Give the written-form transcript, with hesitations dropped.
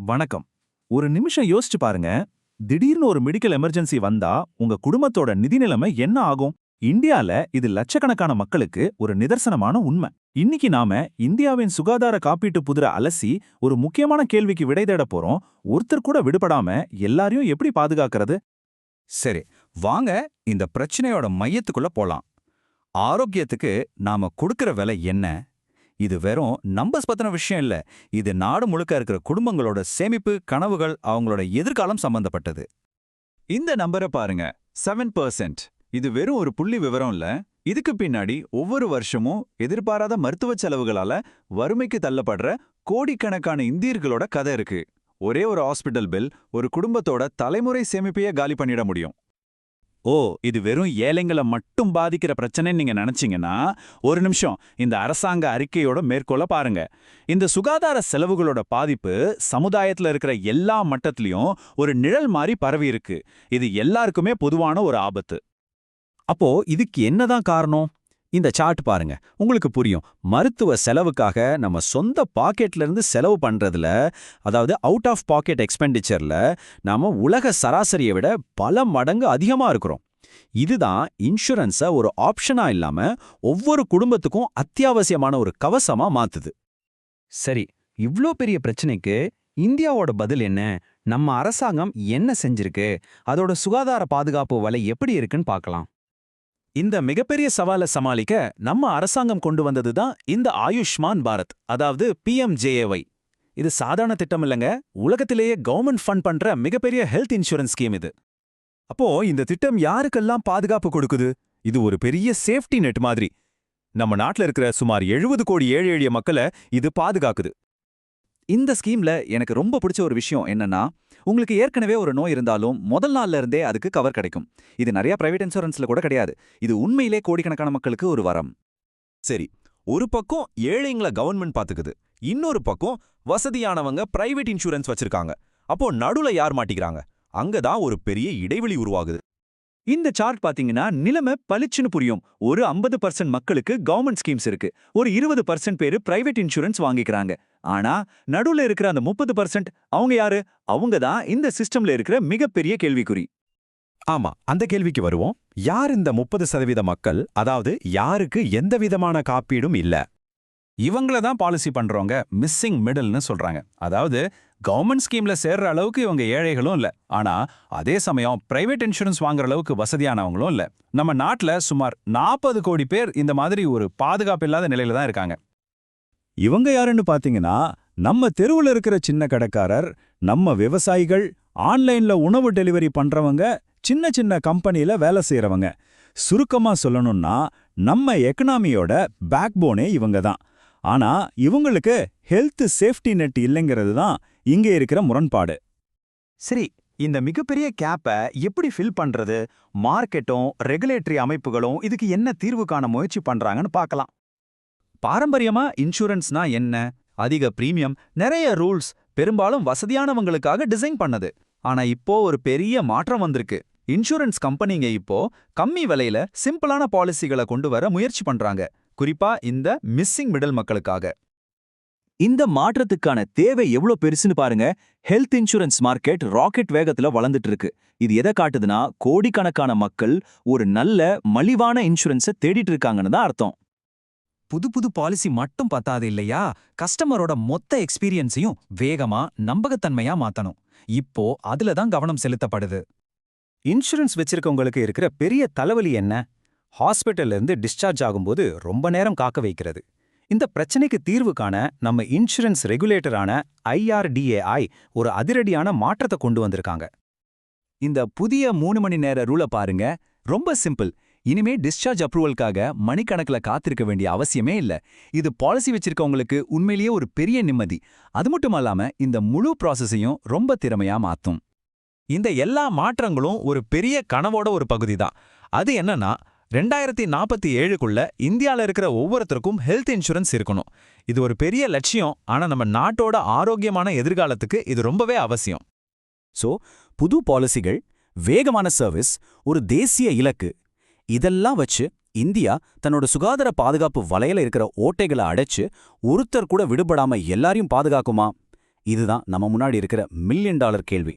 வணக்கம். ஒரு நிமிஷம் யோசிச்சு பாருங்க. திடீர்னு ஒரு மெடிக்கல் எமர்ஜென்சி வந்தா உங்க குடும்பத்தோட நிதி நிலைமை என்ன ஆகும்? இந்தியால இது லட்சக்கணக்கான மக்களுக்கு ஒரு நிதர்சனமான உண்மை. இன்னைக்கு நாம இந்தியாவின் சுகாதார காப்பீட்டு புதிரை அலசி ஒரு முக்கியமான கேள்விக்கு விடை தேட போறோம். ஒருத்தர் கூட விடுபடாம எல்லாரையும் எப்படி பாதுகாக்கிறது? சரி, வாங்க இந்த பிரச்சனையோட மையத்துக்குள்ள போலாம். ஆரோக்கியத்துக்கு நாம கொடுக்கிற விலை என்ன? இது வெறும் நம்பர்ஸ் பத்தின விஷயம் இல்ல. இது நாடு முழுக்க இருக்கிற குடும்பங்களோட சேமிப்பு, கனவுகள், அவங்களோட எதிர்காலம் சம்பந்தப்பட்டது. இந்த நம்பரை பாருங்க, 7%. இது வெறும் ஒரு புள்ளி விவரம் இல்ல. இதுக்கு பின்னாடி ஒவ்வொரு வருஷமும் எதிர்பாராத மருத்துவ செலவுகளால வறுமைக்கு தள்ளப்படுற கோடிக்கணக்கான இந்தியர்களோட கதை இருக்கு. ஒரே ஒரு ஹாஸ்பிட்டல் பில் ஒரு குடும்பத்தோட தலைமுறை சேமிப்பையே காலி பண்ணிட முடியும். ஓ, இது வெறும் ஏழைங்களை மட்டும் பாதிக்கிற பிரச்சனைன்னு நீங்க நினைச்சீங்கன்னா ஒரு நிமிஷம் இந்த அரசாங்க அறிக்கையோட மேற்கோள பாருங்க. இந்த சுகாதார செலவுகளோட பாதிப்பு சமுதாயத்துல இருக்கிற எல்லா மட்டத்திலையும் ஒரு நிழல் மாதிரி பரவி இருக்கு. இது எல்லாருக்குமே பொதுவான ஒரு ஆபத்து. அப்போ இதுக்கு என்னதான் காரணம்? இந்த சார்ட் பாருங்க, உங்களுக்கு புரியும். மருத்துவ செலவுக்காக நம்ம சொந்த பாக்கெட்ல இருந்து செலவு பண்றதுல, அதாவது அவுட் ஆஃப் பாக்கெட் எக்ஸ்பெண்டிச்சர்ல நாம உலக சராசரியை விட பல மடங்கு அதிகமா இருக்கிறோம். இதுதான் இன்சூரன்ஸை ஒரு ஆப்ஷனா இல்லாம ஒவ்வொரு குடும்பத்துக்கும் அத்தியாவசியமான ஒரு கவசமா மாத்துது. சரி, இவ்ளோ பெரிய பிரச்சனைக்கு இந்தியாவோட பதில் என்ன? நம்ம அரசாங்கம் என்ன செஞ்சிருக்கு? அதோட சுகாதார பாதுகாப்பு வலை எப்படி இருக்குன்னு பார்க்கலாம். இந்த மிகப்பெரிய சவாலை சமாளிக்க நம்ம அரசாங்கம் கொண்டு வந்ததுதான் இந்த ஆயுஷ்மான் பாரத், அதாவது PMJAY. இது சாதாரண திட்டம் இல்லைங்க, உலகத்திலேயே கவர்மெண்ட் ஃபண்ட் பண்ற மிகப்பெரிய ஹெல்த் இன்சூரன்ஸ் ஸ்கீம் இது. அப்போ இந்த திட்டம் யாருக்கெல்லாம் பாதுகாப்பு கொடுக்குது? இது ஒரு பெரிய சேஃப்டி நெட் மாதிரி. நம்ம நாட்டுல இருக்கிற சுமார் 70 கோடி ஏழை எளிய மக்களை இது பாதுகாக்குது. இந்த ஸ்கீம்ல எனக்கு ரொம்ப பிடிச்ச ஒரு விஷயம் என்னன்னா, உங்களுக்கு ஏற்கனவே ஒரு நோய் இருந்தாலும் முதல் நாள்ல இருந்தே அதுக்கு கவர் கிடைக்கும். இது நிறைய பிரைவேட் இன்சூரன்ஸ்ல கூட கிடையாது. இது உண்மையிலே கோடிக்கணக்கான மக்களுக்கு ஒரு வரம். சரி, ஒரு பக்கம் ஏழைங்களை கவர்மெண்ட் பாத்துக்குது, இன்னொரு பக்கம் வசதியானவங்க பிரைவேட் இன்சூரன்ஸ் வச்சிருக்காங்க. அப்போ நடுவுல யார் மாட்டிக்கிறாங்க? அங்கதான் ஒரு பெரிய இடைவெளி உருவாகுது. இந்த சார்ட் பாத்தீங்கன்னா நிலைமை பளிச்சுன்னு புரியும். ஒரு 50% மக்களுக்கு கவர்மெண்ட் ஸ்கீம்ஸ் இருக்கு. ஒரு 20% பேரு பிரைவேட் இன்சூரன்ஸ் வாங்கிக்கிறாங்க. ஆனா நடுவுல இருக்கிற அந்த 30% அவங்க யாரு? அவங்க தான் இந்த சிஸ்டம்ல இருக்கிற மிகப்பெரிய கேள்விக்குறி. ஆமா, அந்த கேள்விக்கு வருவோம். யார் இந்த 30% மக்கள்? அதாவது யாருக்கு எந்த விதமான காப்பீடும் இல்ல? இவங்கள தான் பாலிசி பண்றவங்க மிஸ்ஸிங் மிடில்னு சொல்றாங்க. அதாவது கவர்மெண்ட் ஸ்கீம்ல சேர்ற அளவுக்கு இவங்க ஏழைகளும் இல்ல, ஆனா அதே சமயம் பிரைவேட் இன்சூரன்ஸ் வாங்குற அளவுக்கு வசதியானவங்களும் இல்ல. நம்ம நாட்டுல சுமார் 40 கோடி பேர் இந்த மாதிரி ஒரு பாதுகாப்பு இல்லாத நிலையில தான் இருக்காங்க. இவங்க யாருன்னு பாத்தீங்கன்னா, நம்ம தெருவுல இருக்கிற சின்ன கடைக்காரர், நம்ம விவசாயிகள், ஆன்லைன்ல உணவு டெலிவரி பண்றவங்க, சின்ன சின்ன கம்பெனில வேலை செய்யறவங்க. சுருக்கமா சொல்லணும்னா நம்ம எக்கனாமியோட பேக்போனே இவங்க தான். ஆனா இவங்களுக்கு ஹெல்த் சேஃப்டி நெட் இல்லைங்கிறது தான் இங்க இருக்கிற முரண்பாடு. சரி, இந்த மிகப்பெரிய கேப்பை எப்படி ஃபில் பண்றது? மார்க்கெட்டும் ரெகுலேட்டரி அமைப்புகளும் இதுக்கு என்ன தீர்வு காண முயற்சி பண்றாங்கன்னு பார்க்கலாம். பாரம்பரியமா இன்சூரன்ஸ்னா என்ன? அதிக பிரீமியம், நிறைய ரூல்ஸ், பெரும்பாலும் வசதியானவங்களுக்காக டிசைன் பண்ணது. ஆனா இப்போ ஒரு பெரிய மாற்றம் வந்திருக்கு. இன்சூரன்ஸ் கம்பெனிங்க இப்போ கம்மி விலையில சிம்பிளான பாலிசிகளை கொண்டு வர முயற்சி பண்றாங்க, குறிப்பா இந்த மிஸ்ஸிங் மிடில் மக்களுக்காக. இந்த மாற்றத்துக்கான தேவை எவ்வளவு பெருசுன்னு பாருங்க. ஹெல்த் இன்சூரன்ஸ் மார்க்கெட் ராக்கெட் வேகத்துல வளர்ந்துட்டு இருக்கு. இது எதை காட்டுதுன்னா, கோடிக்கணக்கான மக்கள் ஒரு நல்ல மலிவான இன்சூரன்ஸை தேடிட்டு இருக்காங்கன்னு தான் அர்த்தம். புது புது பாலிசி மட்டும் பத்தாது இல்லையா, கஸ்டமரோட மொத்த எக்ஸ்பீரியன்ஸையும் வேகமா நம்பகத்தன்மையா மாத்தணும். இப்போ அதுல தான் கவனம் செலுத்தப்படுது. இன்சூரன்ஸ் வச்சிருக்கவங்களுக்கு இருக்கிற பெரிய தலைவலி என்ன? ஹாஸ்பிட்டல்ல இருந்து டிஸ்சார்ஜ் ஆகும்போது ரொம்ப நேரம் காக்க வைக்கிறது. இந்த பிரச்சனைக்கு தீர்வு காண நம்ம இன்சூரன்ஸ் ரெகுலேட்டரான IRDAI ஒரு அதிரடியான மாற்றத்தை கொண்டு வந்திருக்காங்க. இந்த புதிய 3 மணி நேர ரூலை பாருங்க. ரொம்ப சிம்பிள். இனிமே டிஸ்சார்ஜ் அப்ரூவலுக்காக மணிக்கணக்குல காத்திருக்க வேண்டிய அவசியமே இல்ல. இது பாலிசி வச்சிருக்கவங்களுக்கு உண்மையிலேயே ஒரு பெரிய நிம்மதி. அது மட்டும் இல்லாம இந்த முழு ப்ராசஸையும் ரொம்ப திறமையா மாத்தும். இந்த எல்லா மாற்றங்களும் ஒரு பெரிய கனவோட ஒரு பகுதி தான். அது என்னன்னா, 2047க்குள்ள இந்தியால இருக்கிற ஒவ்வொருத்தருக்கும் ஹெல்த் இன்சூரன்ஸ் இருக்கணும். இது ஒரு பெரிய லட்சியம், ஆனா நம்ம நாட்டோட ஆரோக்கியமான எதிர்காலத்துக்கு இது ரொம்பவே அவசியம். சோ, புது பாலிசிகள், வேகமான சர்வீஸ், ஒரு தேசிய இலக்கு, இதெல்லாம் வச்சு இந்தியா தன்னோட சுகாதார பாதுகாப்பு வலையில இருக்கிற ஓட்டைகளை அடைச்சு ஒருத்தர் கூட விடுபடாம எல்லாரையும் பாதுகாக்குமா? இதுதான் நம்ம முன்னாடி இருக்கிற $1 மில்லியன் கேள்வி.